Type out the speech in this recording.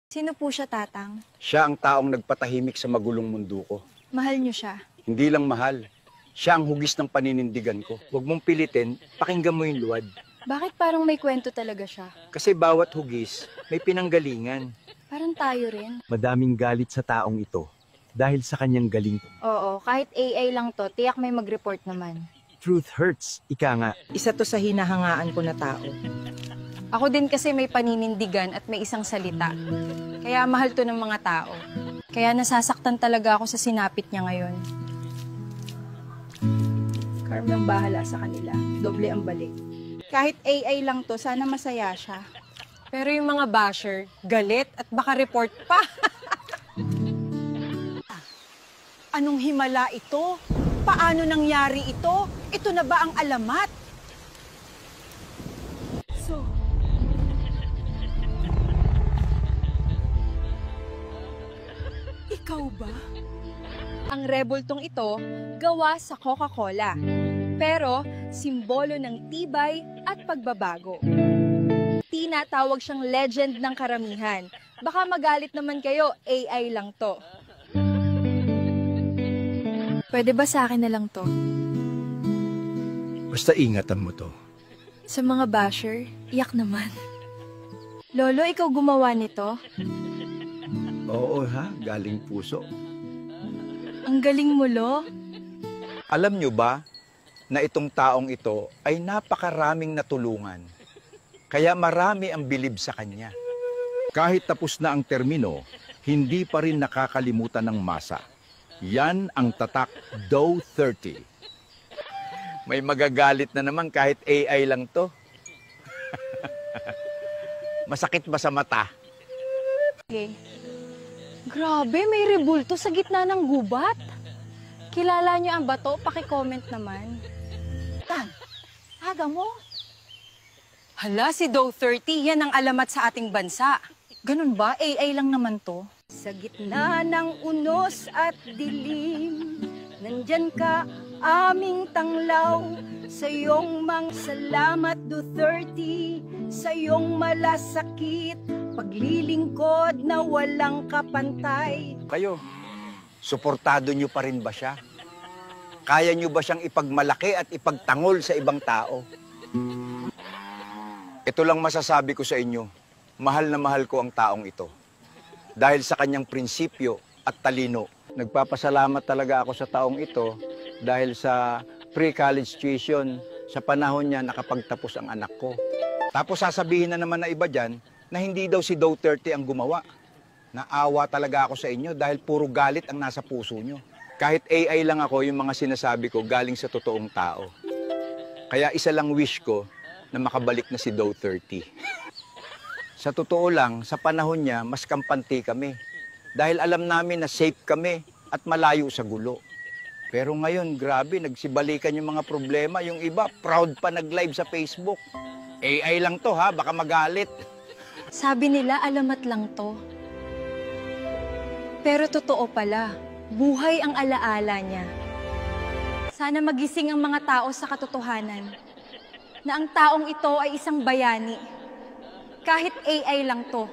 Sino po siya, Tatang? Siya ang taong nagpatahimik sa magulong mundo ko. Mahal niyo siya. Hindi lang mahal. Siya ang hugis ng paninindigan ko. Huwag mong pilitin, pakinggan mo yung luwad. Bakit parang may kwento talaga siya? Kasi bawat hugis, may pinanggalingan. Parang tayo rin. Madaming galit sa taong ito dahil sa kanyang galing. Oo, kahit AI lang to, tiyak may mag-report naman. Truth hurts, ika nga. Isa to sa hinahangaan ko na tao. Ako din kasi may paninindigan at may isang salita. Kaya mahal to ng mga tao. Kaya nasasaktan talaga ako sa sinapit niya ngayon. Carmen bahala sa kanila. Doble ang balik. Kahit AI lang to, sana masaya siya. Pero yung mga basher, galit at baka report pa. Anong himala ito? Paano nangyari ito? Ito na ba ang alamat? Ikaw ba? Ang rebultong ito, gawa sa Coca-Cola. Pero, simbolo ng tibay at pagbabago. Tinatawag siyang legend ng karamihan. Baka magalit naman kayo, AI lang to. Pwede ba sa akin na lang to? Basta ingatan mo to. Sa mga basher, iyak naman. Lolo, ikaw gumawa nito? Oo ha, galing puso. Ang galing mo, Lo. Alam nyo ba na itong taong ito ay napakaraming natulungan? Kaya marami ang bilib sa kanya. Kahit tapos na ang termino, hindi pa rin nakakalimutan ng masa. Yan ang tatak Dow 30. May magagalit na naman kahit AI lang to. Masakit ba sa mata? Okay. Grabe, may rebulto sa gitna ng gubat. Kilala niyo ang bato? Paki-comment naman. Tan, aga mo? Hala, si Dow 30, yan ang alamat sa ating bansa. Ganun ba? AI lang naman to. Sa gitna ng unos at dilim, nandyan ka, aming tanglaw. Sa iyong mga salamat, Duterte, sa iyong malasakit, paglilingkod na walang kapantay. Kayo, suportado nyo pa rin ba siya? Kaya nyo ba siyang ipagmalaki at ipagtangol sa ibang tao? Ito lang masasabi ko sa inyo, mahal na mahal ko ang taong ito. Dahil sa kanyang prinsipyo at talino. Nagpapasalamat talaga ako sa taong ito dahil sa pre-college tuition, sa panahon niya nakapagtapos ang anak ko. Tapos sasabihin na naman na iba dyan, na hindi daw si Dow 30 ang gumawa. Naawa talaga ako sa inyo dahil puro galit ang nasa puso nyo. Kahit AI lang ako, yung mga sinasabi ko galing sa totoong tao. Kaya isa lang wish ko na makabalik na si Dow 30. Sa totoo lang, sa panahon niya, mas kampante kami. Dahil alam namin na safe kami at malayo sa gulo. Pero ngayon, grabe, nagsibalikan yung mga problema. Yung iba, proud pa nag-live sa Facebook. AI lang to ha, baka magalit. Sabi nila, alamat lang to. Pero totoo pala, buhay ang alaala niya. Sana magising ang mga tao sa katotohanan na ang taong ito ay isang bayani. Kahit AI lang to,